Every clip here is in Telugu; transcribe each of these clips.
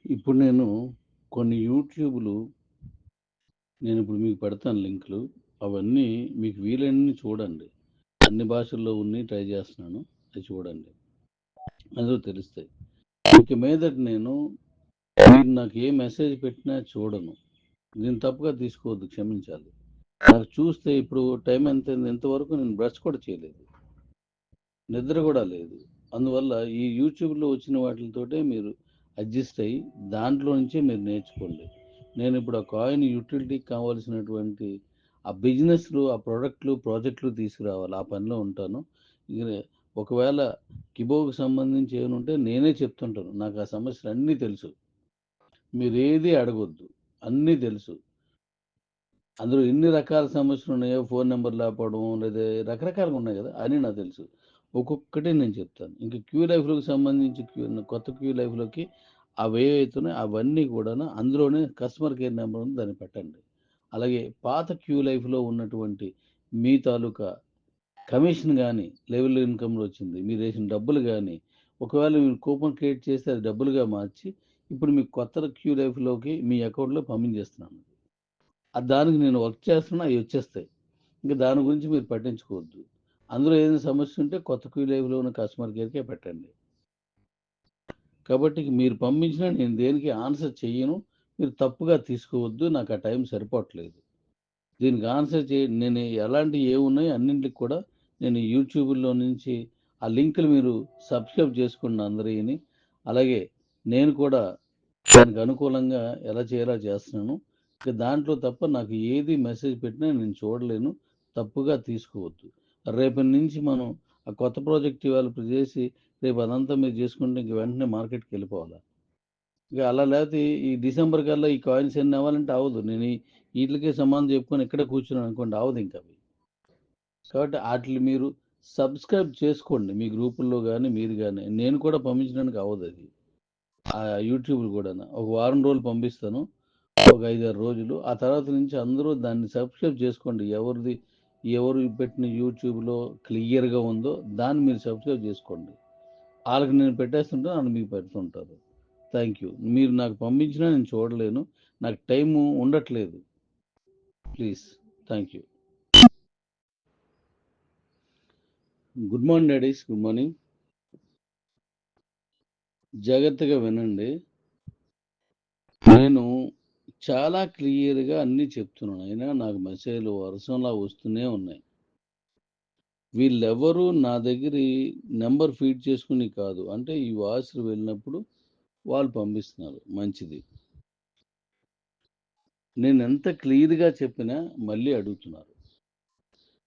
ఇప్పుడు నేను కొన్ని యూట్యూబ్‌లు నేనిప్పుడు మీకు పెడతాను లింకులు. అవన్నీ మీకు వీలైనన్ని చూడండి. అన్ని భాషల్లో ఉన్నయి ట్రై చేస్తున్నాను. అవి చూడండి. అందులో తెలుస్తాయి. ఇక మీదట నేను మీరు నాకు ఏ మెసేజ్ పెట్టినా చూడను. దీన్ని తప్పుగా తీసుకోవద్దు, క్షమించాలి. నాకు చూస్తే ఇప్పుడు టైం ఎంతైంది? ఇంతవరకు నేను బ్రష్ కూడా చేయలేదు. నిద్ర కూడా లేదు. అందువల్ల ఈ యూట్యూబ్‌లో వచ్చిన వాటిలతోటే మీరు అడ్జస్ట్ అయ్యి దాంట్లో నుంచే మీరు నేర్చుకోండి. నేనిప్పుడు ఆ కాయిన్ యుటిలిటీకి కావాల్సినటువంటి ఆ బిజినెస్‌లు, ఆ ప్రొడక్ట్‌లు, ప్రాజెక్ట్‌లు తీసుకురావాలి. ఆ పనిలో ఉంటాను. ఇగ ఒకవేళ కిబోకి సంబంధించి ఏమైనా ఉంటే నేనే చెప్తుంటాను. నాకు ఆ సమస్యలన్నీ తెలుసు. మీరేది అడగొద్దు. అన్నీ తెలుసు. అందులో ఎన్ని రకాల సమస్యలున్నాయో, ఫోన్ నంబర్ లేకపోవడం, లేదా రకరకాలుగా ఉన్నాయి గదా! అన్నీ నాకు తెలుసు. ఒక్కొక్కటి నేను చెప్తాను. ఇంక క్యూ లైఫ్‌లోకి సంబంధించి కొత్త క్యూ లైఫ్‌లోకి అవేవైతున్నాయో అవన్నీ కూడాను అందులోనే కస్టమర్ కేర్ నంబర్ ఉంది, దాన్ని పెట్టండి. అలాగే పాత క్యూ లైఫ్‌లో ఉన్నటువంటి మీ తాలూకా కమిషన్ గానీ, లెవెల్ ఇన్‌కమ్‌లో వచ్చింది, మీరేసిన డబ్బులు గానీ, ఒకవేళ మీరు కూపన్ క్రియేట్ చేస్తే అది డబ్బులుగా మార్చి, ఇప్పుడు మీకు కొత్త క్యూ లైఫ్‌లోకి మీ అకౌంట్‌లో పంపించేస్తున్నాను. దానికి నేను వర్క్ చేస్తున్నా, అయ్యొచ్చేస్తాయి. ఇంక దాని గురించి మీరు పట్టించుకోవద్దు. అందులో ఏదైనా సమస్య ఉంటే కొత్త క్యూ లైవ్‌లో ఉన్న కస్టమర్ కేర్‌కే పెట్టండి. కాబట్టి మీరు పంపించినా నేను దేనికి ఆన్సర్ చెయ్యను. మీరు తప్పుగా తీసుకోవద్దు. నాకు ఆ టైం సరిపోవట్లేదు. దీనికి ఆన్సర్ నేను ఎలాంటివి ఏవున్నాయో అన్నింటికి కూడా నేను యూట్యూబ్‌లో నుంచి ఆ లింకులు మీరు సబ్స్క్రైబ్ చేసుకోండి అందరియిని. అలాగే నేను కూడా దానికి అనుకూలంగా ఎలా చేయాలో చేస్తున్నాను. ఇక దాంట్లో తప్ప నాకు ఏది మెసేజ్ పెట్టినా నేను చూడలేను. తప్పుగా తీసుకోవద్దు. రేపటి నుంచి మనం ఆ కొత్త ప్రాజెక్ట్ ఇవాళ ఇప్పుడు చేసి రేపు అదంతా మీరు చేసుకుంటే ఇంక వెంటనే మార్కెట్‌కెళ్ళిపోవాలా? ఇక అలా లేతే ఈ డిసెంబర్ కల్లా ఈ కాయిన్స్ ఎన్ని అవ్వాలంటే అవ్వదు. నేను ఈట్లికే సమాధానం చెప్పుకొని ఇక్కడే కూర్చున్నాననుకోండి అవ్వదింకవి. కాబట్టి ఆటిలిని మీరు సబ్స్క్రైబ్ చేసుకోండి. మీ గ్రూపుల్లో గాని, మీరు గాని. నేను కూడా పంపించడానికి అవ్వదది. ఆ యూట్యూబ్‌లు కూడాను. ఒక వారం రోజులు పంపిస్తాను. ఒక 5, 6 రోజులు. ఆ తర్వాత నుంచి అందరూ దాన్ని సబ్స్క్రైబ్ చేసుకోండి. ఎవరు పెట్టిన యూట్యూబ్‌లో క్లియర్‌గా ఉందో దాన్ని మీరు సబ్స్క్రైబ్ చేసుకోండి. ఆళ్ళకి నేను పెట్టేస్తుంటాను. ఆళ్ళు మీకు పెడుతుంటారు. Thank you. మీరు నాకు పంపించినా నేను చూడలేను. నాకు టైము ఉండట్లేదు. Please. Thank you. Good morning daddy's. Good morning. జాగ్రత్తగా వినండి. నేను చాలా క్లియర్‌గా అన్నీ చెప్తున్నాను. అయినా నాకు మెసేజ్‌లు వర్షంలా వస్తూనే ఉన్నాయి. వీళ్ళెవ్వరూ నా దగ్గరి నంబర్ ఫీడ్ చేసుకొని కాదు. అంటే ఈ వాయిస్‌లు వెళ్ళినప్పుడు వాళ్ళు పంపిస్తున్నారు. మంచిది. నేనెంత క్లియర్‌గా చెప్పినా మళ్ళీ అడుగుతున్నారు.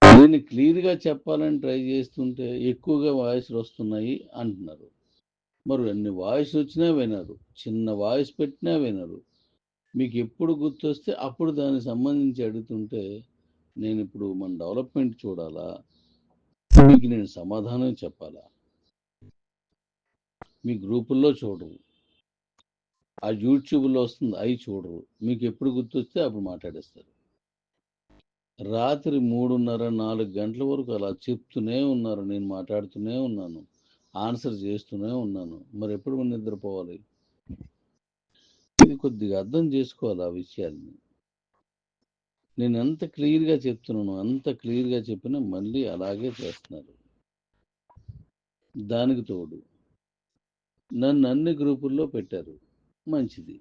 నేను క్లియర్‌గా చెప్పాలని ట్రై చేస్తుంటే ఎక్కువగా వాయిస్‌లొస్తున్నాయి అంటున్నారు. మరి అన్ని వాయిసొచ్చినా వినరు. చిన్న వాయిస్ పెట్టినా వినరు. మీకెప్పుడు గుర్తొస్తే అప్పుడు దానికి సంబంధించి అడుగుతుంటే నేనిప్పుడు మన డెవలప్‌మెంట్ చూడాలా? మీకు నేను సమాధానం చెప్పాలా? మీ గ్రూపుల్లో చూడరు. ఆ యూట్యూబ్‌లో వస్తుంది అయి చూడరు. మీకెప్పుడు గుర్తొస్తే అప్పుడు మాట్లాడేస్తారు. రాత్రి 3:30, 4 గంటల వరకు అలా చెప్తూనే ఉన్నారు. నేను మాట్లాడుతూనే ఉన్నాను. ఆన్సర్ చేస్తూనే ఉన్నాను. మరెప్పుడు నిద్రపోవాలి? ఇది కొద్దిగా అర్థం చేసుకోవాలి ఆ విషయాల్ని. నేనెంత క్లియర్‌గా చెప్తున్నానో, అంత క్లియర్‌గా చెప్పినా మళ్ళీ అలాగే చేస్తున్నారు. దానికి తోడు నన్ను అన్ని గ్రూపుల్లో పెట్టారు. మంచిది.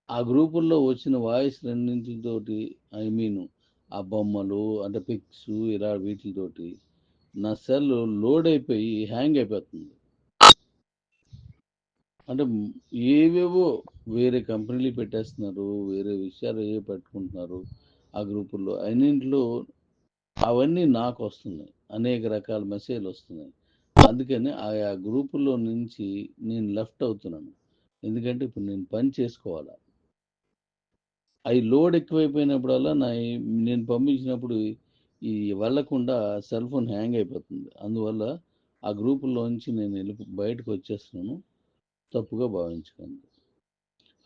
ఆ గ్రూపుల్లో వచ్చిన వాయిస్‌లన్నింటితోటి ఐ మీన్ ఆ బొమ్మలు అంటే పిక్స్ ఇలా వీటిలతోటి నా సెల్ లోడ్ అయిపోయి హ్యాంగ్ అయిపోతుంది. అంటే ఏవేవో వేరే కంపెనీలు పెట్టేస్తున్నారు. వేరే విషయాలు ఏవో పెట్టుకుంటున్నారు. ఆ గ్రూపుల్లో అన్నింటిలో అవన్నీ నాకొస్తున్నాయి. అనేక రకాల మెసేజ్‌లొస్తున్నాయి. అందుకని ఆయా గ్రూపుల్లో నుంచి నేను లెఫ్ట్ అవుతున్నాను. ఎందుకంటే ఇప్పుడు నేను పని చేసుకోవాలా. అయి లోడ్ ఎక్కువైపోయినప్పుడల్లా నేను పంపించినప్పుడు ఈ వెళ్ళకుండా సెల్ ఫోన్ హ్యాంగ్ అయిపోతుంది. అందువల్ల ఆ గ్రూపుల్లోంచి నేను బయటకొచ్చేస్తున్నాను. తప్పుగా భావించకండి.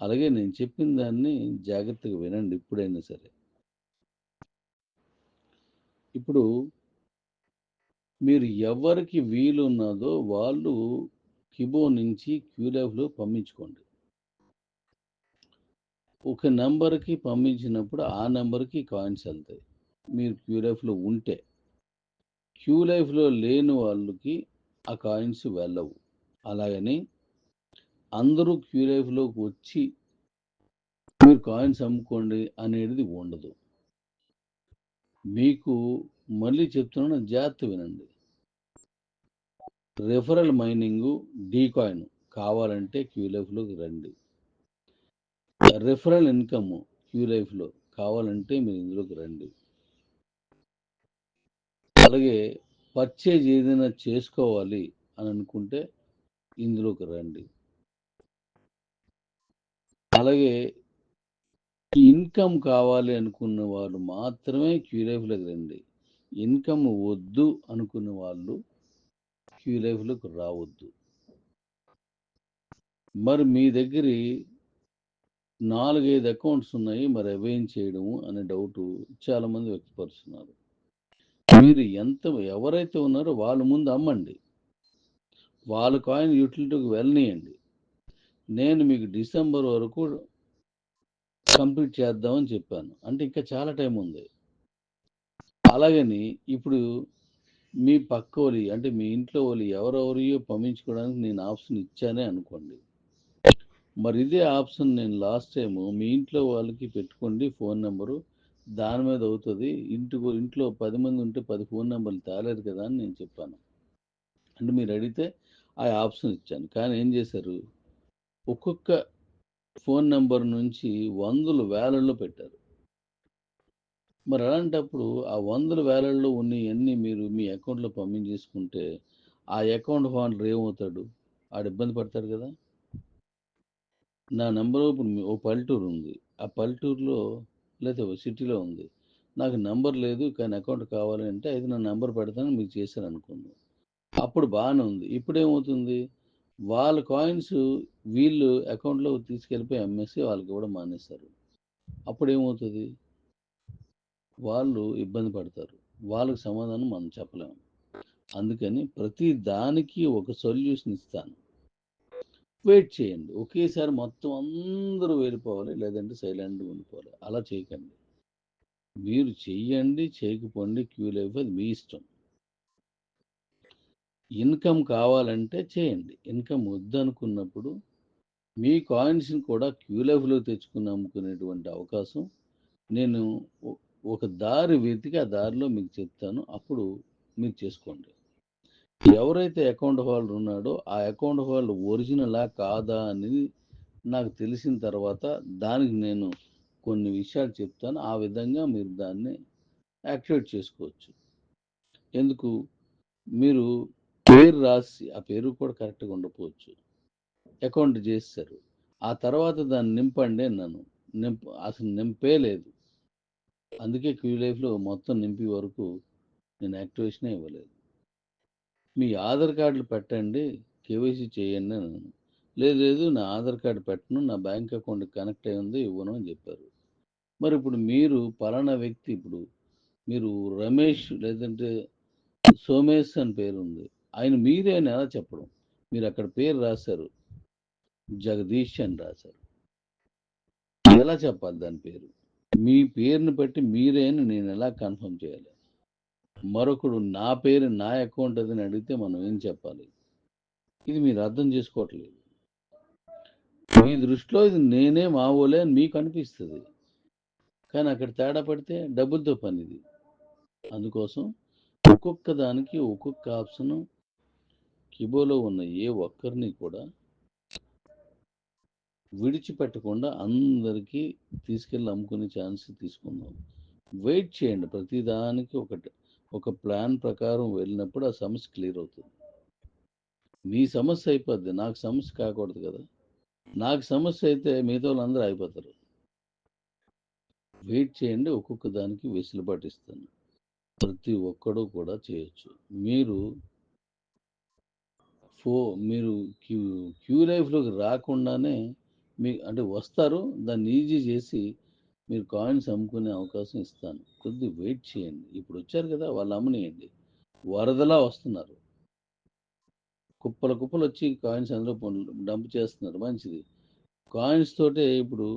అలాగే నేను చెప్పిన దాన్ని జాగ్రత్తగా వినండి ఇప్పుడైనా సరే. ఇప్పుడు మీరు ఎవరికి వీలున్నదో వాళ్ళు కిబో నుంచి క్యూలైవ్‌లో పంపించుకోండి. ఒక నెంబర్కి పంపించినప్పుడు ఆ నెంబర్కి కాయిన్స్ వెళ్తాయి మీరు క్యూ లైఫ్లో ఉంటే. క్యూ లైఫ్లో లేని వాళ్ళకి ఆ కాయిన్స్ వెళ్ళవు. అలాగని అందరూ క్యూ లైఫ్లోకి వచ్చి మీరు కాయిన్స్ అమ్ముకోండి అనేది ఉండదు. మీకు మళ్ళీ చెప్తున్నాను, జాగ్రత్త వినండి. రెఫరల్ మైనింగ్, డీ కాయిన్ కావాలంటే క్యూ లైఫ్లోకి రండి. రెఫరల్ ఇన్కమ్ క్యూ లైఫ్లో కావాలంటే మీరు ఇందులోకి రండి. అలాగే పర్చేజ్ ఏదైనా చేసుకోవాలి అని అనుకుంటే ఇందులోకి రండి. అలాగే ఇన్కమ్ కావాలి అనుకున్న వాళ్ళు మాత్రమే క్యూ లైఫ్లోకి రండి. ఇన్కమ్ వద్దు అనుకున్న వాళ్ళు క్యూ లైఫ్లోకి రావద్దు. మరి మీ దగ్గర 4-5 అకౌంట్స్ ఉన్నాయి, మరి అవేం చేయడము అనే డౌట్ చాలామంది వ్యక్తపరుస్తున్నారు. మీరు ఎవరైతే ఉన్నారో వాళ్ళ ముందు అమ్మండి, వాళ్ళ కాయిన్ యూటిలిటీకి వెళ్ళనియండి. నేను మీకు డిసెంబర్ వరకు కంప్లీట్ చేద్దామని చెప్పాను, అంటే ఇంకా చాలా టైం ఉంది. అలాగని ఇప్పుడు మీ పక్క వాళ్ళు అంటే మీ ఇంట్లో వాళ్ళు ఎవరెవరియో పంపించుకోవడానికి నేను ఆప్షన్ ఇచ్చానే అనుకోండి. మరి ఇదే ఆప్షన్ నేను లాస్ట్ టైం మీ ఇంట్లో వాళ్ళకి పెట్టుకోండి ఫోన్ నెంబరు, దాని మీద అవుతుంది. ఇంట్లో 10 మంది ఉంటే 10 ఫోన్ నెంబర్లు తేలేరు కదా అని నేను చెప్పాను. అంటే మీరు అడిగితే ఆ ఆప్షన్ ఇచ్చాను. కానీ ఏం చేశారు, ఒక్కొక్క ఫోన్ నెంబర్ నుంచి వందలు వేలల్లో పెట్టారు. మరి అలాంటప్పుడు ఆ వందల వేలల్లో ఉన్నవన్నీ మీరు మీ అకౌంట్లో పంపించేసుకుంటే ఆ అకౌంట్ హోల్డర్ ఏమవుతాడు, ఆడు ఇబ్బంది పడతాడు కదా. నా నెంబర్ ఇప్పుడు ఓ పల్లెటూరు ఉంది, ఆ పల్లెటూరులో లేదా ఓ సిటీలో ఉంది, నాకు నెంబర్ లేదు కానీ అకౌంట్ కావాలి అంటే అయితే నా నెంబర్ పెడతాను మీకు చేశాను అనుకుందాం. అప్పుడు బాగానే ఉంది. ఇప్పుడు ఏమవుతుంది, వాళ్ళ కాయిన్స్ వీళ్ళు అకౌంట్లో తీసుకెళ్ళిపోయి అమ్మేసి వాళ్ళకి ఇవ్వడం మానేస్తారు. అప్పుడు ఏమవుతుంది, వాళ్ళు ఇబ్బంది పడతారు. వాళ్ళకి సమాధానం మనం చెప్పలేము. అందుకని ప్రతి దానికి ఒక సొల్యూషన్ ఇస్తాను. వెయిట్ చేయండి. ఒకేసారి మొత్తం అందరూ వెళ్ళిపోవాలి, లేదంటే సైలెంట్గా ఉండిపోవాలి. అలా చేయకండి. మీరు చెయ్యండి, చేయకపోండి, క్యూ లైఫ్ అది మీ ఇష్టం. ఇన్కమ్ కావాలంటే చేయండి. ఇన్కమ్ వద్దనుకున్నప్పుడు మీ కాయిన్స్ని కూడా క్యూ లైఫ్లో తెచ్చుకుని అమ్ముకునేటువంటి అవకాశం నేను ఒక దారి వెతికి ఆ దారిలో మీకు చెప్తాను. అప్పుడు మీరు చేసుకోండి. ఎవరైతే అకౌంట్ హోల్డర్ ఉన్నాడో ఆ అకౌంట్ హోల్డర్ ఒరిజినలా కాదా అనేది నాకు తెలిసిన తర్వాత దానికి నేను కొన్ని విషయాలు చెప్తాను. ఆ విధంగా మీరు దాన్ని యాక్టివేట్ చేసుకోవచ్చు. ఎందుకు, మీరు పేరు రాసి ఆ పేరు కూడా కరెక్ట్గా ఉండకపోవచ్చు, అకౌంట్ చేస్తారు, ఆ తర్వాత దాన్ని నింపండి అన్నాను, అసలు నింపే లేదు. అందుకే క్యూ లైఫ్లో మొత్తం నింపి వరకు నేను యాక్టివేషనే ఇవ్వలేదు. మీ ఆధార్ కార్డులు పెట్టండి, కేవైసీ చేయండి అన్నాను. లేదు లేదు నా ఆధార్ కార్డు పెట్టను, నా బ్యాంక్ అకౌంట్ కనెక్ట్ అయి ఉంది, ఇవ్వను అని చెప్పారు. మరి ఇప్పుడు మీరు పలానా వ్యక్తి, ఇప్పుడు మీరు రమేష్ లేదంటే సోమేష్ అని పేరు ఉంది, ఆయన మీరే అని ఎలా చెప్పడం, మీరు అక్కడ పేరు రాశారు జగదీష్ అని రాశారు, ఎలా చెప్పాలి దాని పేరు, మీ పేరుని బట్టి మీరే అని నేను ఎలా కన్ఫర్మ్ చేయాలి. మరొకడు నా పేరు నా అకౌంట్ అదని అడిగితే మనం ఏం చెప్పాలి, ఇది మీరు అర్థం చేసుకోవట్లేదు. మీ దృష్టిలో ఇది నేనే మావోలే అని మీకు అనిపిస్తుంది, కానీ అక్కడ తేడా పడితే డబ్బులతో పని ఇది. అందుకోసం ఒక్కొక్క దానికి ఒక్కొక్క ఆప్షను, కిబోలో ఉన్న ఏ ఒక్కరిని కూడా విడిచిపెట్టకుండా అందరికీ తీసుకెళ్ళి అమ్ముకునే ఛాన్స్ తీసుకుందాం. వెయిట్ చేయండి, ప్రతిదానికి ఒక ప్లాన్ ప్రకారం వెళ్ళినప్పుడు ఆ సమస్య క్లియర్ అవుతుంది. మీ సమస్య అయిపోద్ది, నాకు సమస్య కాకూడదు కదా. నాకు సమస్య అయితే మిగతా వాళ్ళందరూ అయిపోతారు. వెయిట్ చేయండి, ఒక్కొక్క దానికి వెసులుబాటు ఇస్తాను. ప్రతి ఒక్కడూ కూడా చేయొచ్చు. మీరు క్యూ లైఫ్లోకి రాకుండానే అంటే వస్తారు, దాన్ని ఈజీ చేసి మీరు కాయిన్స్ అమ్ముకునే అవకాశం ఇస్తాను. కొద్దిగా వెయిట్ చేయండి. ఇప్పుడు వచ్చారు కదా, వాళ్ళు అమ్మనియండి, వరదలా వస్తున్నారు, కుప్పలు కుప్పలు వచ్చి కాయిన్స్ అందులో డంప్ చేస్తున్నారు. మంచిది, కాయిన్స్ తోటే ఇప్పుడు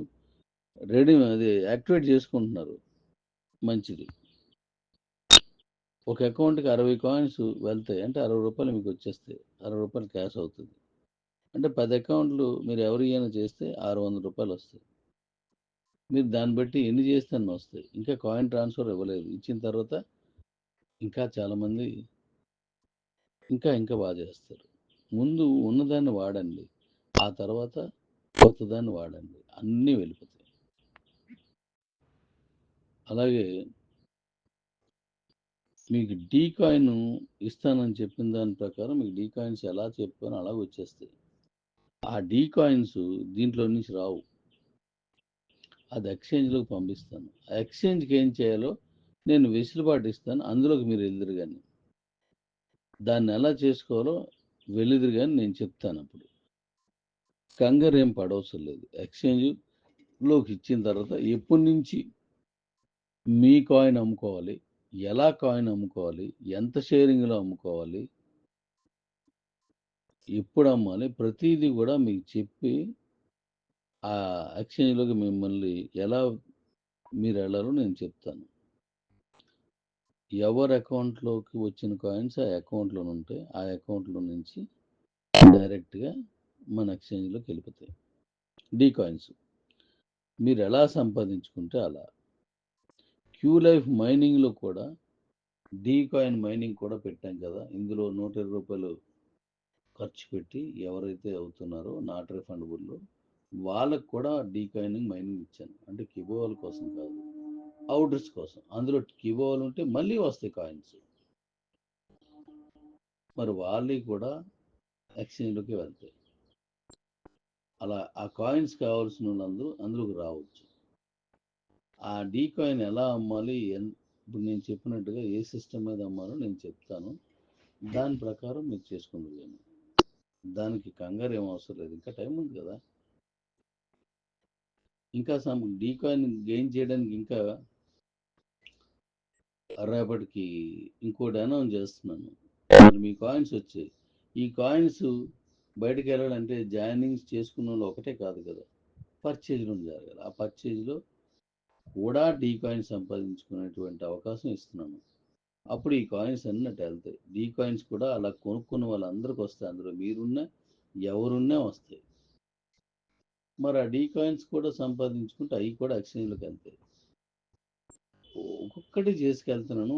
అది యాక్టివేట్ చేసుకుంటున్నారు. మంచిది. ఒక అకౌంట్‌కి 60 కాయిన్స్ వెళ్తాయి. అంటే రూ. 60 మీకు వచ్చేస్తాయి. రూ. 60 క్యాష్ అవుతుంది. అంటే 10 అకౌంట్‌లు మీరు ఎవరి అయినా చేస్తే రూ. 600 వస్తాయి. మీరు దాన్ని బట్టి ఎన్ని చేస్తే అన్ని వస్తాయి. ఇంకా కాయిన్ ట్రాన్స్ఫర్ ఇవ్వలేదు. ఇచ్చిన తర్వాత ఇంకా చాలామంది ఇంకా బాగా చేస్తారు. ముందు ఉన్నదాన్ని వాడండి. ఆ తర్వాత కొత్తదాన్ని వాడండి. అన్నీ వెళ్ళిపోతాయి. అలాగే మీకు డీ కాయిన్ ఇస్తానని చెప్పిన దాని ప్రకారం మీకు డీ కాయిన్స్ ఎలా చెప్పానో అలాగ వచ్చేస్తాయి. ఆ డీ కాయిన్స్ దీంట్లో నుంచి రావు. అది ఎక్స్చేంజ్లోకి పంపిస్తాను. ఆ ఎక్స్చేంజ్కి ఏం చేయాలో నేను వెసులుబాటు ఇస్తాను. అందులోకి మీరు వెళ్దురు కానీ దాన్ని ఎలా చేసుకోవాలో వెళ్లిదురు కానీ నేను చెప్తాను. అప్పుడు కంగారు ఏం పడవసరం లేదు. ఎక్స్చేంజ్లోకి ఇచ్చిన తర్వాత ఎప్పటి నుంచి మీ కాయిన్ అమ్ముకోవాలి, ఎలా కాయిన్ అమ్ముకోవాలి, ఎంత షేరింగ్లో అమ్ముకోవాలి, ఎప్పుడు అమ్మాలి, ప్రతిదీ కూడా మీకు చెప్పి ఆ ఎక్స్చేంజ్లోకి మిమ్మల్ని ఎలా మీరు వెళ్ళాలో నేను చెప్తాను. ఎవరి అకౌంట్లోకి వచ్చిన కాయిన్స్ ఆ అకౌంట్లో ఉంటే ఆ అకౌంట్లో నుంచి డైరెక్ట్గా మన ఎక్స్చేంజ్లోకి వెళ్ళిపోతాయి. డీ కాయిన్స్ మీరు ఎలా సంపాదించుకుంటే అలా. క్యూ లైఫ్ మైనింగ్లో కూడా డీ కాయిన్ మైనింగ్ కూడా పెట్టాం కదా. ఇందులో రూ. 120 ఖర్చు పెట్టి ఎవరైతే అవుతున్నారో నాట్ రిఫండబుల్ వాళ్ళకు కూడా డీ కాయినింగ్ మైనింగ్ ఇచ్చాను. అంటే కిబోవాల కోసం కాదు, అవుటర్స్ కోసం. అందులో కిబోవాలు ఉంటే మళ్ళీ వస్తాయి కాయిన్స్. మరి వాళ్ళవి కూడా ఎక్స్చేంజ్లోకి వెళ్తాయి. అలా ఆ కాయిన్స్ కావాల్సిన వాళ్ళందరూ అందులోకి రావచ్చు. ఆ డీ కాయిన్ ఎలా అమ్మాలి, ఇప్పుడు నేను చెప్పినట్టుగా ఏ సిస్టమ్ మీద అమ్మాలో నేను చెప్తాను. దాని ప్రకారం మీరు చేసుకుంటాను. దానికి కంగారు ఏం అవసరం లేదు. ఇంకా టైం ఉంది కదా. ఇంకా డీ కాయిన్ గెయిన్ చేయడానికి ఇంకా రేపటికి ఇంకోటి అనౌన్స్ చేస్తున్నాను. మరి మీ కాయిన్స్ వచ్చాయి. ఈ కాయిన్స్ బయటకు వెళ్ళాలంటే జాయినింగ్స్ చేసుకున్న వాళ్ళు ఒకటే కాదు కదా, పర్చేజ్లో జరగాలి. ఆ పర్చేజ్లో కూడా డీ కాయిన్ సంపాదించుకునేటువంటి అవకాశం ఇస్తున్నాను. అప్పుడు ఈ కాయిన్స్ అన్నట్టు వెళ్తాయి. డీ కాయిన్స్ కూడా అలా కొనుక్కున్న వాళ్ళందరికీ వస్తాయి. అందులో మీరున్నా ఎవరున్నా వస్తాయి. మరి ఆ డీ కాయిన్స్ కూడా సంపాదించుకుంటే అవి కూడా ఎక్స్చేంజ్లోకి వెళ్తాయి. ఒక్కొక్కటి చేసుకెళ్తున్నాను.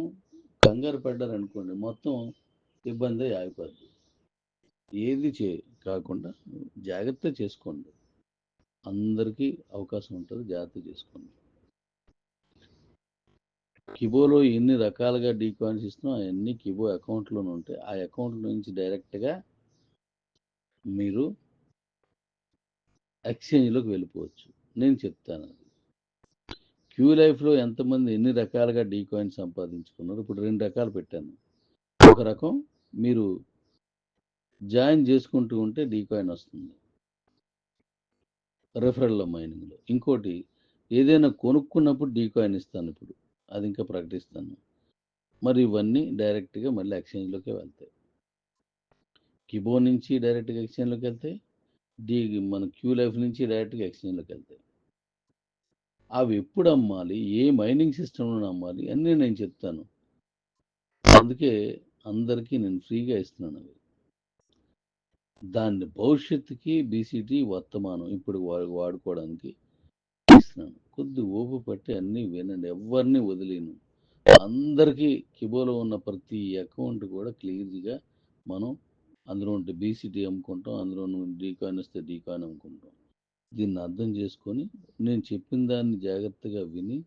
కంగారు పడ్డారనుకోండి మొత్తం ఇబ్బంది ఆగిపోద్ది. ఏది కాకుండా జాగ్రత్త చేసుకోండి. అందరికీ అవకాశం ఉంటుంది. జాగ్రత్త చేసుకోండి. కిబోలో ఎన్ని రకాలుగా డీ కాయిన్స్ ఇస్తున్నాం అవన్నీ కిబో అకౌంట్లోనే ఉంటాయి. ఆ అకౌంట్ నుంచి డైరెక్ట్గా మీరు ఎక్స్చేంజ్లోకి వెళ్ళిపోవచ్చు. నేను చెప్తాను. క్యూ లైఫ్లో ఎంతమంది ఎన్ని రకాలుగా డీ కాయిన్ సంపాదించుకున్నారు. ఇప్పుడు 2 రకాలు పెట్టాను. ఒక రకం మీరు జాయిన్ చేసుకుంటూ ఉంటే డీ కాయిన్ వస్తుంది రెఫరల్లో మైనింగ్లో. ఇంకోటి ఏదైనా కొనుక్కున్నప్పుడు డీ కాయిన్ ఇస్తాను. ఇప్పుడు అది ఇంకా ప్రకటిస్తాను. మరి ఇవన్నీ డైరెక్ట్గా మళ్ళీ ఎక్స్చేంజ్లోకి వెళ్తాయి. కిబో నుంచి డైరెక్ట్గా ఎక్స్చేంజ్లోకి వెళ్తాయి. మన క్యూ లైఫ్ నుంచి డైరెక్ట్గా ఎక్స్చేంజ్లోకి వెళ్తాయి. అవి ఎప్పుడు అమ్మాలి, ఏ మైనింగ్ సిస్టంలో అమ్మాలి అన్నీ నేను చెప్తాను. అందుకే అందరికీ నేను ఫ్రీగా ఇస్తున్నాను అవి. దాన్ని భవిష్యత్తుకి బీసీటీ వర్తమానం ఇప్పుడు వాడుకోవడానికి ఇస్తున్నాను. కొద్ది ఓపు పట్టి అన్నీ వినండి. ఎవరిని వదిలేను. అందరికీ కిబోలో ఉన్న ప్రతి అకౌంట్ కూడా క్లియర్గా మనం అందులో ఉంటే బీసీటీ అమ్ముకుంటాం. అందులో డీ కాయిన్ వస్తే డీ కాయిన్ అమ్ముకుంటాం. దీన్ని అర్థం చేసుకొని నేను చెప్పిన దాన్ని జాగ్రత్తగా విని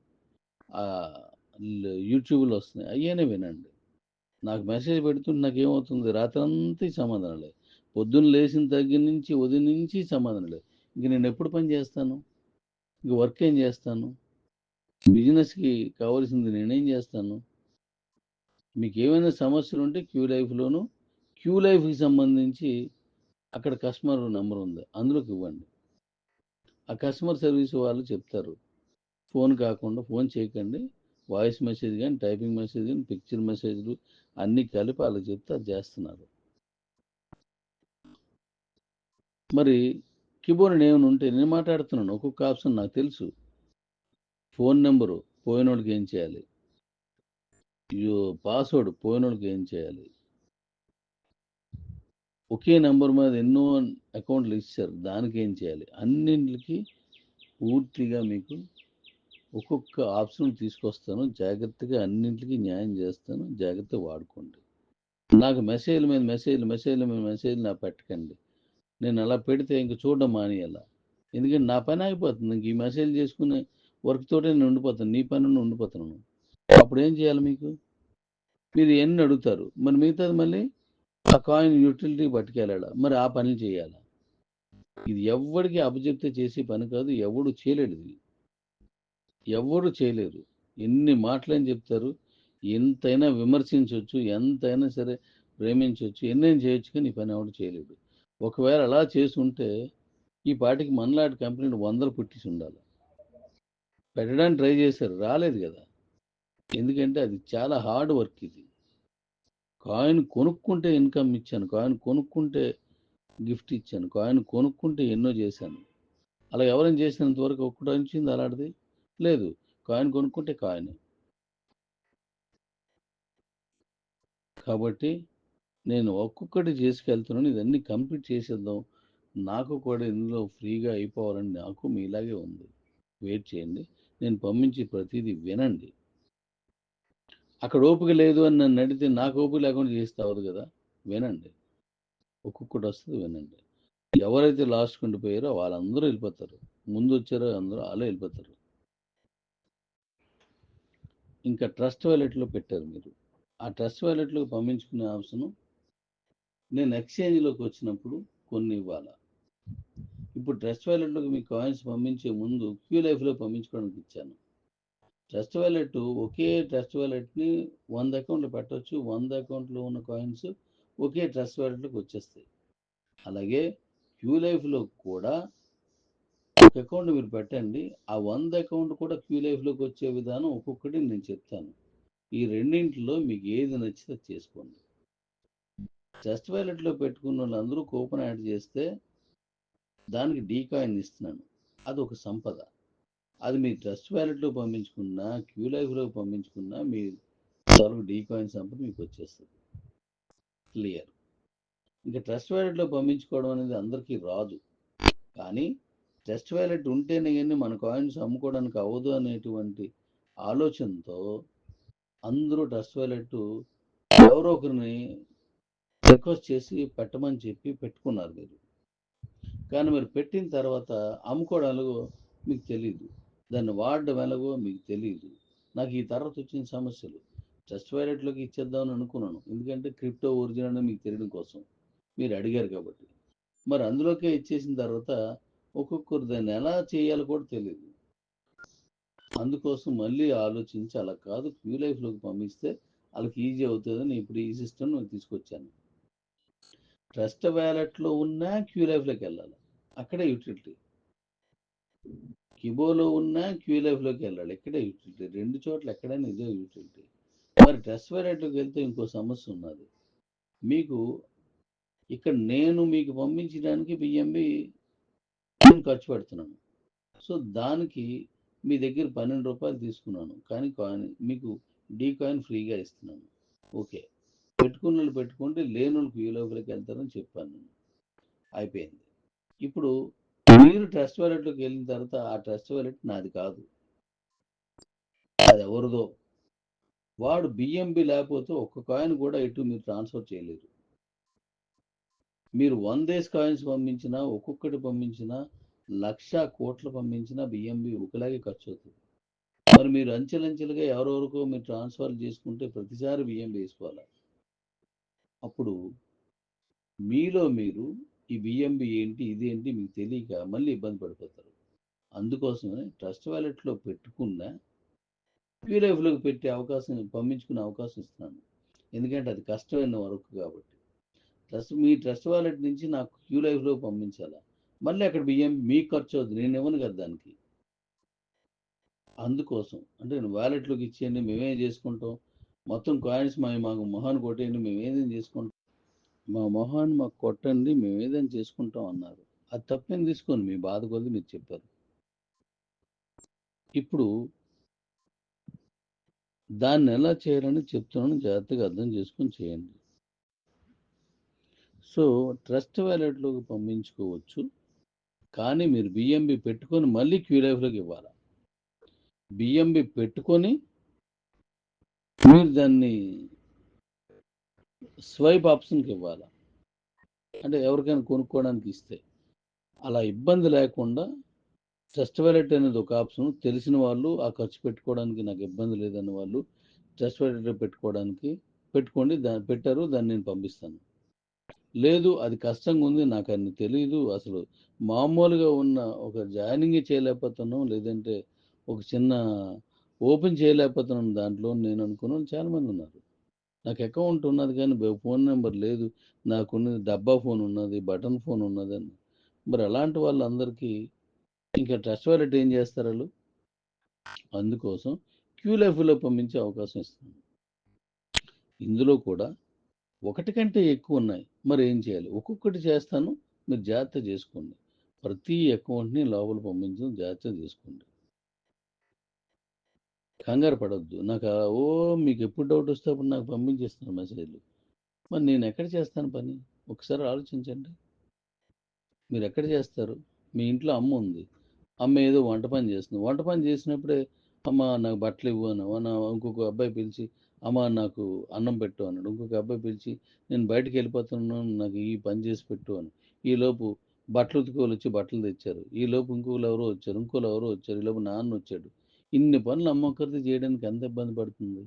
యూట్యూబ్లో వస్తున్నాయి అయ్యేనే వినండి. నాకు మెసేజ్ పెడుతుంటే నాకేమవుతుంది, రాత్రంతా సమాధానం లేదు. పొద్దున్న లేచిన దగ్గర నుంచి ఉదయం నుంచి సమాధానం లేదు. ఇంక నేను ఎప్పుడు పని చేస్తాను? ఇంక వర్క్ ఏం చేస్తాను? బిజినెస్కి కావాల్సింది నేనేం చేస్తాను? మీకు ఏమైనా సమస్యలు ఉంటే క్యూ లైఫ్కి సంబంధించి అక్కడ కస్టమర్ నెంబర్ ఉంది, అందులోకి ఇవ్వండి. ఆ కస్టమర్ సర్వీస్ వాళ్ళు చెప్తారు. ఫోన్ కాకుండా ఫోన్ చేయకండి, వాయిస్ మెసేజ్ కానీ టైపింగ్ మెసేజ్ కానీ పిక్చర్ మెసేజ్లు అన్నీ కలిపి వాళ్ళకి చెప్తే అది చేస్తున్నారు. మరి కీబోర్డ్ ఏమైనా ఉంటే నేను మాట్లాడుతున్నాను. ఒక్కొక్క ఆప్షన్ నాకు తెలుసు. ఫోన్ నెంబరు పోయినోడికి ఏం చేయాలి, పాస్వర్డ్ పోయినోడికి ఏం చేయాలి, ఒకే నెంబర్ మీద ఎన్నో అకౌంట్లు ఇచ్చారు దానికి ఏం చేయాలి, అన్నింటికి పూర్తిగా మీకు ఒక్కొక్క ఆప్షన్ తీసుకొస్తాను. జాగ్రత్తగా అన్నింటికి న్యాయం చేస్తాను. జాగ్రత్తగా వాడుకోండి. నాకు మెసేజ్ల మీద మెసేజ్లు నాకు పెట్టకండి. నేను అలా పెడితే ఇంక చూడడం మానేయాల. ఎందుకంటే నా పని అయిపోతుంది. ఇంక ఈ మెసేజ్ చేసుకునే వర్క్ తోటే నేను ఉండిపోతాను. నీ పని నుండి ఉండిపోతాను. అప్పుడు ఏం చేయాలి మీకు? మీరు ఎన్ని అడుగుతారు, మరి మిగతాది మళ్ళీ ఆ కాయిన్ యూటిలిటీ పట్టుకెళ్ళాలా, మరి ఆ పని చేయాలా? ఇది ఎవరికి అప్పచెప్తే చేసే పని కాదు. ఎవడు చేయలేడు ఇది. ఎవరు చేయలేరు. ఎన్ని మాటలని చెప్తారు, ఎంతైనా విమర్శించవచ్చు, ఎంతైనా సరే ప్రేమించవచ్చు, ఎన్నేం చేయొచ్చు, కానీ ఈ పని ఎవడు చేయలేడు. ఒకవేళ అలా చేసి ఉంటే ఈ పాటికి మనలాంటి కంపెనీలు 100 పుట్టించి ఉండాలి. పెట్టడానికి ట్రై చేశారు, రాలేదు కదా. ఎందుకంటే అది చాలా హార్డ్ వర్క్. ఇది కాయిన్ కొనుక్కుంటే ఇన్కమ్ ఇచ్చాను, కాయిన్ కొనుక్కుంటే గిఫ్ట్ ఇచ్చాను, కాయిన్ కొనుక్కుంటే ఎన్నో చేశాను. అలా ఎవరైనా చేసినంత వరకు ఒక్కటి వచ్చింది అలాంటిది లేదు. కాయిన్ కొనుక్కుంటే కాయిన్. కాబట్టి నేను ఒక్కొక్కటి చేసుకెళ్తున్నాను. ఇదన్నీ కంప్లీట్ చేసేద్దాం. నాకు కూడా ఇందులో ఫ్రీగా అయిపోవాలని నాకు మీలాగే ఉంది. వెయిట్ చేయండి. నేను పంపించి ప్రతిదీ వినండి. అక్కడ ఓపిక లేదు అని నన్ను అడిగితే నాకు ఓపిక లేకుండా చేస్తే అవ్వదు కదా. వినండి. ఒక్కొక్కటి వస్తుంది, వినండి. ఎవరైతే లాస్ట్ ఉండిపోయారో వాళ్ళందరూ వెళ్ళిపోతారు. ముందు వచ్చారో అందరూ అలా వెళ్ళిపోతారు. ఇంకా ట్రస్ట్ వ్యాలెట్లో పెట్టారు మీరు. ఆ ట్రస్ట్ వ్యాలెట్లో పంపించుకునే ఆప్షన్ నేను ఎక్స్చేంజ్లోకి వచ్చినప్పుడు కొన్ని ఇవ్వాలి. ఇప్పుడు ట్రస్ట్ వ్యాలెట్లోకి మీ కాయిన్స్ పంపించే ముందు క్యూ లైఫ్లో పంపించుకోవడానికి ఇచ్చాను. ట్రస్ట్ వ్యాలెట్ ఒకే ట్రస్ట్ వ్యాలెట్ని 100 అకౌంట్లు పెట్టవచ్చు. 100 అకౌంట్లో ఉన్న కాయిన్స్ ఒకే ట్రస్ట్ వ్యాలెట్లోకి వచ్చేస్తాయి. అలాగే క్యూ లైఫ్లో కూడా ఒక అకౌంట్ మీరు పెట్టండి. ఆ 100 అకౌంట్ కూడా క్యూ లైఫ్లోకి వచ్చే విధానం ఒక్కొక్కటి నేను చెప్తాను. ఈ రెండింటిలో మీకు ఏది నచ్చితే చేసుకోండి. ట్రస్ట్ వ్యాలెట్లో పెట్టుకున్న వాళ్ళందరూ కూపన్ యాడ్ చేస్తే దానికి డీ కాయిన్ ఇస్తున్నాను. అది ఒక సంపద. అది మీ ట్రస్ట్ వ్యాలెట్లో పంపించుకున్నా, క్యూ లైఫ్లో పంపించుకున్నా మీ త్వరగా డీ కాయిన్ సంపద మీకు వచ్చేస్తుంది. క్లియర్. ఇంకా ట్రస్ట్ వ్యాలెట్లో పంపించుకోవడం అనేది అందరికీ రాదు. కానీ ట్రస్ట్ వ్యాలెట్ ఉంటేనే కానీ మన కాయిన్స్ అమ్ముకోవడానికి అవ్వదు అనేటువంటి ఆలోచనతో అందరూ ట్రస్ట్ వ్యాలెట్ ఎవరో ఒకరిని రిక్వెస్ట్ చేసి పెట్టమని చెప్పి పెట్టుకున్నారు మీరు. కానీ మీరు పెట్టిన తర్వాత అమ్ముకోవడాలు మీకు తెలియదు, దాన్ని వాడడం ఎలాగో మీకు తెలియదు. నాకు ఈ తర్వాత వచ్చిన సమస్యలు ట్రస్ట్ వ్యాలెట్లోకి ఇచ్చేద్దామని అనుకున్నాను. ఎందుకంటే క్రిప్టో ఒరిజినల్ అని మీకు తెలియడం కోసం మీరు అడిగారు కాబట్టి. మరి అందులోకే ఇచ్చేసిన తర్వాత ఒక్కొక్కరు దాన్ని ఎలా చేయాలో కూడా తెలియదు. అందుకోసం మళ్ళీ ఆలోచించి అలా కాదు, క్యూ లైఫ్లోకి పంపిస్తే వాళ్ళకి ఈజీ అవుతుందని ఇప్పుడు ఈ సిస్టమ్ నేను తీసుకొచ్చాను. ట్రస్ట్ వ్యాలెట్లో ఉన్న క్యూ లైఫ్లోకి వెళ్ళాలి, అక్కడే యూటిలిటీ. కిబోలో ఉన్న క్యూ లైఫ్లోకి వెళ్ళాలి, ఇక్కడే యూటిలిటీ. రెండు చోట్ల ఎక్కడైనా ఇదే యూటిలిటీ. మరి ట్రస్ట్ వ్యాలెట్లోకి వెళ్తే ఇంకో సమస్య ఉన్నది. మీకు ఇక్కడ నేను మీకు పంపించడానికి బిఎంబి నేను ఖర్చు పెడుతున్నాను. సో దానికి మీ దగ్గర 12 రూపాయలు తీసుకున్నాను, కానీ కాయిన్ మీకు డీ కాయిన్ ఫ్రీగా ఇస్తున్నాను. ఓకే, పెట్టుకున్న వాళ్ళు పెట్టుకుంటే లేని వాళ్ళు క్యూ లోపలికి వెళ్తారని చెప్పాను నేను. అయిపోయింది. ఇప్పుడు మీరు ట్రస్ట్ వ్యాలెట్లోకి వెళ్ళిన తర్వాత ఆ ట్రస్ట్ వ్యాలెట్ నాది కాదు, అది ఎవరిదో. వాడు బిఎంబి లేకపోతే ఒక్క కాయిన్ కూడా ఇటు మీరు ట్రాన్స్ఫర్ చేయలేరు. మీరు 100 కాయిన్స్ పంపించినా, ఒక్కొక్కటి పంపించినా, 1,00,000 కోట్లు పంపించినా బిఎంబి ఒకలాగే ఖర్చు అవుతుంది. మరి మీరు అంచెలంచెలుగా ఎవరెవరికో మీరు ట్రాన్స్ఫర్ చేసుకుంటే ప్రతిసారి బిఎంబి వేసుకోవాలి. అప్పుడు మీలో మీరు ఈ బిఎంబి ఏంటి ఇది ఏంటి మీకు తెలియక మళ్ళీ ఇబ్బంది పడిపోతారు. అందుకోసమే ట్రస్ట్ వ్యాలెట్లో పెట్టుకున్న క్యూ లైఫ్లోకి పెట్టే అవకాశం, పంపించుకునే అవకాశం ఇస్తున్నాను. ఎందుకంటే అది కష్టమైన వర్క్ కాబట్టి. మీ ట్రస్ట్ వ్యాలెట్ నుంచి నాకు క్యూ లైఫ్లో పంపించాలా, మళ్ళీ అక్కడ బిఎంబి మీకు ఖర్చు అవుతుంది, నేను ఇవ్వను కదా దానికి. అందుకోసం అంటే నేను వ్యాలెట్లోకి ఇచ్చేయండి, మేమేం చేసుకుంటాం, మొత్తం కాయిన్స్ మాకు మొహాన్ని కొట్టేయండి, మేము ఏదైనా చేసుకుంటాం, మా మొహాన్ని మాకు కొట్టండి, మేము ఏదైనా చేసుకుంటాం అన్నారు. అది తప్పేం తీసుకోండి, మీ బాధ కొద్ది మీరు చెప్పారు. ఇప్పుడు దాన్ని ఎలా చేయాలని చెప్తున్నాను, జాగ్రత్తగా అర్థం చేసుకొని చేయండి. సో ట్రస్ట్ వ్యాలెట్లోకి పంపించుకోవచ్చు, కానీ మీరు బిఎంబి పెట్టుకొని మళ్ళీ క్యూలైఫ్లోకి ఇవ్వాలి. బిఎంబి పెట్టుకొని మీరు దాన్ని స్వైప్ ఆప్షన్కి ఇవ్వాలి, అంటే ఎవరికైనా కొనుక్కోవడానికి ఇస్తే. అలా ఇబ్బంది లేకుండా ట్రస్ట్ వ్యాలెట్ అనేది ఒక ఆప్షన్. తెలిసిన వాళ్ళు ఆ ఖర్చు పెట్టుకోవడానికి నాకు ఇబ్బంది లేదని వాళ్ళు ట్రస్ట్ వ్యాలెట్ పెట్టుకోవడానికి పెట్టుకోండి. పెట్టారు, దాన్ని నేను పంపిస్తాను. లేదు అది కష్టంగా ఉంది, నాకు అన్ని తెలియదు, అసలు మామూలుగా ఉన్న ఒక జాయినింగ్ చేయలేకపోతున్నాం, లేదంటే ఒక చిన్న ఓపెన్ చేయలేకపోతున్నాం దాంట్లో నేను అనుకున్నాను. చాలామంది ఉన్నారు. నాకు అకౌంట్ ఉన్నది కానీ ఫోన్ నెంబర్ లేదు, నాకున్నది డబ్బా ఫోన్ ఉన్నది, బటన్ ఫోన్ ఉన్నదని. మరి అలాంటి వాళ్ళందరికీ ఇంకా ట్రస్ట్ వ్యాలెట్ ఏం చేస్తారు వాళ్ళు? అందుకోసం క్యూలైఫ్లో పంపించే అవకాశం ఇస్తున్నాను. ఇందులో కూడా ఒకటి కంటే ఎక్కువ ఉన్నాయి, మరి ఏం చేయాలి? ఒక్కొక్కటి చేస్తాను, మీరు జాగ్రత్త చేసుకోండి. ప్రతి అకౌంట్ని లోపల పంపించడం జాగ్రత్త చేసుకోండి. కంగారు పడొద్దు. నాకు మీకు ఎప్పుడు డౌట్ వస్తే అప్పుడు నాకు పంపించేస్తున్నారు మెసేజ్లు. మరి నేను ఎక్కడ చేస్తాను పని? ఒకసారి ఆలోచించండి. మీరు ఎక్కడ చేస్తారు? మీ ఇంట్లో అమ్మ ఉంది, అమ్మ ఏదో వంట పని చేస్తుంది. వంట పని చేసినప్పుడే అమ్మ నాకు బట్టలు ఇవ్వు అని ఇంకొక అబ్బాయి పిలిచి అమ్మ నాకు అన్నం పెట్టు అన్నాడు. ఇంకొక అబ్బాయి పిలిచి నేను బయటికి వెళ్ళిపోతున్నాను, నాకు ఈ పని చేసి పెట్టు అని. ఈలోపు బట్టలు ఉతికోళ్ళు వచ్చి బట్టలు తెచ్చారు. ఈలోపు ఇంకోళ్ళు ఎవరో వచ్చారు. ఈలోపు నాన్న వచ్చాడు. ఇన్ని పనులు అమ్మ ఒక్కరిది చేయడానికి ఎంత ఇబ్బంది పడుతుంది?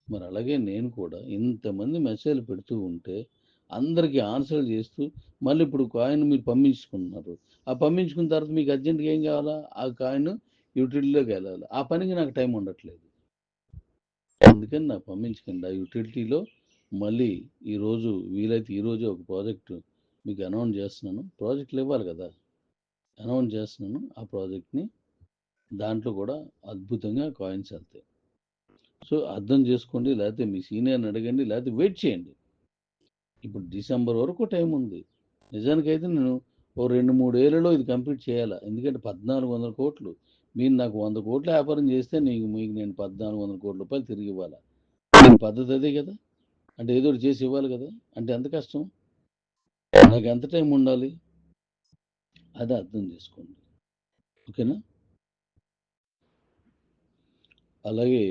మరి అలాగే నేను కూడా ఇంతమంది మెసేజ్లు పెడుతూ ఉంటే అందరికీ ఆన్సర్లు చేస్తూ మళ్ళీ ఇప్పుడు కాయిన్ మీరు పంపించుకుంటున్నారు. ఆ పంపించుకున్న తర్వాత మీకు అర్జెంటుగా ఏం కావాలా? ఆ కాయిన్ యూటిలిటీలోకి వెళ్ళాలి. ఆ పనికి నాకు టైం ఉండట్లేదు. అందుకని నాకు పంపించకండి. ఆ యూటిలిటీలో మళ్ళీ ఈరోజు వీలైతే ఈరోజే ఒక ప్రాజెక్టు మీకు అనౌన్స్ చేస్తున్నాను. ప్రాజెక్టులు ఇవ్వాలి కదా, అనౌన్స్ చేస్తున్నాను ఆ ప్రాజెక్ట్ని. దాంట్లో కూడా అద్భుతంగా కాయిన్స్ వెళ్తాయి. సో అర్థం చేసుకోండి, లేకపోతే మీ సీనియర్ని అడగండి, లేకపోతే వెయిట్ చేయండి. ఇప్పుడు డిసెంబర్ వరకు టైం ఉంది. నిజానికైతే నేను ఓ 2-3 ఏళ్లలో ఇది కంప్లీట్ చేయాలా. ఎందుకంటే 1400 కోట్లు. మీరు నాకు 100 కోట్ల వ్యాపారం చేస్తే మీకు నేను 1400 కోట్ల రూపాయలు తిరిగి ఇవ్వాలా. దీని పద్ధతి అదే కదా. అంటే ఏదో ఒకటి చేసి ఇవ్వాలి కదా. అంటే ఎంత కష్టం, నాకు ఎంత టైం ఉండాలి, అది అర్థం చేసుకోండి. ఓకేనా? అలాగే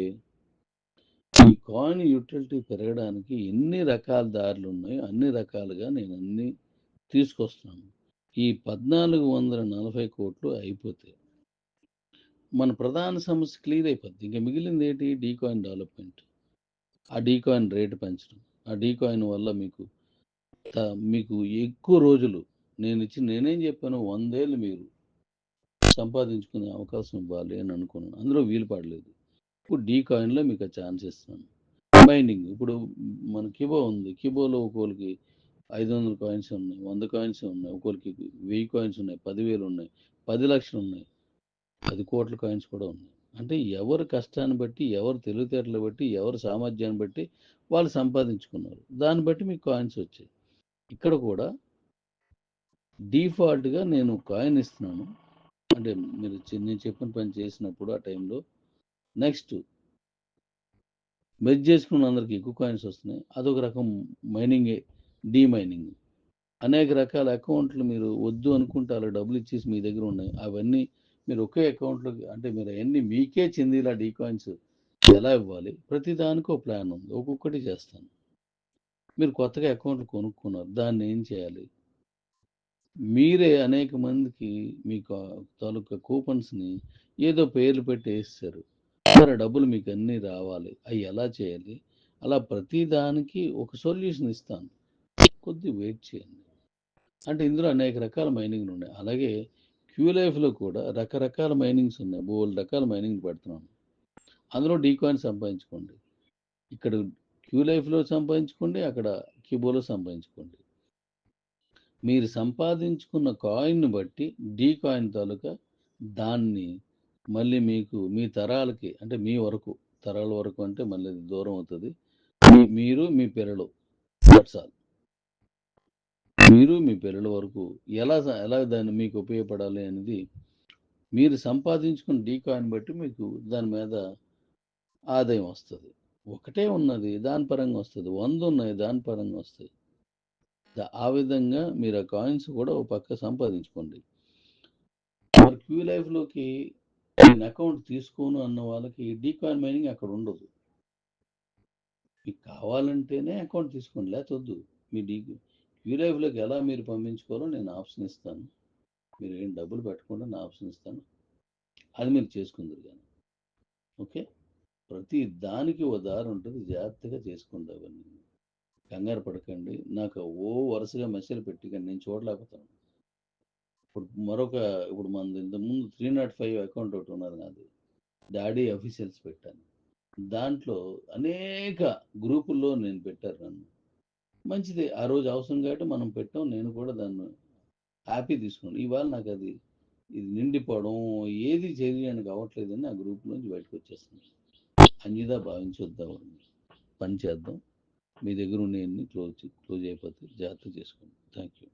ఈ కాయిన్ యూటిలిటీ పెరగడానికి ఎన్ని రకాల దారులు ఉన్నాయో అన్ని రకాలుగా నేను అన్ని తీసుకొస్తున్నాను. ఈ 1440 కోట్లు అయిపోతే మన ప్రధాన సమస్య క్లియర్ అయిపోద్ది. ఇంకా మిగిలింది ఏంటి? డీకాయిన్ డెవలప్మెంట్. ఆ డీకాయిన్ రేటు పెంచడం. ఆ డీకాయిన్ వల్ల మీకు ఎక్కువ రోజులు నేనేం చెప్పాను, 100 ఏళ్ళు మీరు సంపాదించుకునే అవకాశం ఇవ్వాలి అని అనుకున్నాను. అందులో వీలు పడలేదు. ఇప్పుడు డీకాయిన్లో మీకు ఆ ఛాన్స్ ఇస్తున్నాను. మైనింగ్ ఇప్పుడు మన కిబో ఉంది. కిబోలో ఒక్కోళ్ళకి 500 కాయిన్స్ ఉన్నాయి, 100 కాయిన్స్ ఉన్నాయి, ఒక్కోళ్ళకి 1000 కాయిన్స్ ఉన్నాయి, 10,000 ఉన్నాయి, 10 లక్షలు ఉన్నాయి, 10 కోట్ల కాయిన్స్ కూడా ఉన్నాయి. అంటే ఎవరి కష్టాన్ని బట్టి, ఎవరి తెలివితేటలు బట్టి, ఎవరి సామర్థ్యాన్ని బట్టి వాళ్ళు సంపాదించుకున్నారు. దాన్ని బట్టి మీకు కాయిన్స్ వచ్చాయి. ఇక్కడ కూడా డిఫాల్ట్గా నేను కాయిన్ ఇస్తున్నాను. అంటే నేను చెప్పిన పని చేసినప్పుడు ఆ టైంలో నెక్స్ట్ మెర్జ్ చేసుకున్న అందరికి ఎక్కువ కాయిన్స్ వస్తున్నాయి. అదొక రకం మైనింగే, డీమైనింగ్. అనేక రకాల అకౌంట్లు మీరు వద్దు అనుకుంటే అలా డబ్బులు ఇచ్చేసి మీ దగ్గర ఉన్నాయి. అవన్నీ మీరు ఒకే అకౌంట్లోకి, అంటే మీరు అవన్నీ మీకే చెందిలా డీకాయిన్స్ ఎలా ఇవ్వాలి? ప్రతి దానికి ఒక ప్లాన్ ఉంది. ఒక్కొక్కటి చేస్తాను. మీరు కొత్తగా అకౌంట్లు కొనుక్కున్నారు, దాన్ని ఏం చేయాలి? మీరే అనేక మందికి మీకు తాలూకా కూపన్స్ని ఏదో పేర్లు పెట్టి వేస్తారు. మరి ఆ డబ్బులు మీకు అన్నీ రావాలి. అవి ఎలా చేయాలి? అలా ప్రతి దానికి ఒక సొల్యూషన్ ఇస్తాను. కొద్ది వెయిట్ చేయండి. అంటే ఇందులో అనేక రకాల మైనింగ్లు ఉన్నాయి. అలాగే క్యూలైఫ్లో కూడా రకరకాల మైనింగ్స్ ఉన్నాయి. బోల్డ్ రకాల మైనింగ్ పెడుతున్నాను. అందులో డీకాయిన్ సంపాదించుకోండి. ఇక్కడ క్యూలైఫ్లో సంపాదించుకోండి, అక్కడ క్యూబోలో సంపాదించుకోండి. మీరు సంపాదించుకున్న కాయిన్‌ని బట్టి డీకాయిన్ తాలూకా దాన్ని మళ్ళీ మీకు మీ తరాలకి, అంటే మీ వరకు, తరాల వరకు అంటే మళ్ళీ అది దూరం అవుతుంది. మీరు మీ పిల్లలు, దట్స్ ఆల్. మీరు మీ పిల్లల వరకు ఎలా దాన్ని మీకు ఉపయోగపడాలి అనేది మీరు సంపాదించుకున్న డీకాయిన్ బట్టి మీకు దాని మీద ఆదాయం వస్తుంది. ఒకటే ఉన్నది దాని పరంగా వస్తుంది, 100 ఉన్నాయి దాని పరంగా వస్తాయి. ఆ విధంగా మీరు ఆ కాయిన్స్ కూడా ఒక పక్క సంపాదించుకోండి. మరి క్యూ లైఫ్లోకి నేను అకౌంట్ తీసుకోను అన్న వాళ్ళకి డీకాయిన్ మైనింగ్ అక్కడ ఉండదు. మీకు కావాలంటేనే అకౌంట్ తీసుకోండి, లేకపోతే వద్దు. మీ క్యూ లైఫ్లోకి ఎలా మీరు పంపించుకోవాలో నేను ఆప్షన్ ఇస్తాను. మీరు ఏం డబ్బులు పెట్టకుండా నా ఆప్షన్ ఇస్తాను, అది మీరు చేసుకుందరు కానీ. ఓకే, ప్రతి దానికి ఓ దారి ఉంటుంది, జాగ్రత్తగా చేసుకోండి. అవన్నీ కంగారు పడకండి. నాకు వరుసగా మెసేజ్ పెట్టి కానీ నేను చూడలేకపోతాను. ఇప్పుడు మన ఇంతకుముందు 305 అకౌంట్ ఒకటి ఉన్నది నాది, డాడీ అఫీషియల్స్ పెట్టాను. దాంట్లో అనేక గ్రూపుల్లో నేను పెట్టారు నన్ను. మంచిది, ఆ రోజు అవసరం కాబట్టి మనం పెట్టాం. నేను కూడా దాన్ని హ్యాపీ తీసుకున్నాను. ఇవాళ నాకు అది ఇది నిండిపోవడం ఏది చేయడానికి అవ్వట్లేదని ఆ గ్రూప్ నుంచి బయటకు వచ్చేస్తుంది. అన్యదా భావించొద్దాం, పని చేద్దాం. మీ దగ్గర ఉండేవన్నీ క్లోజ్ అయిపోతే జాగ్రత్త చేసుకోండి. Thank you.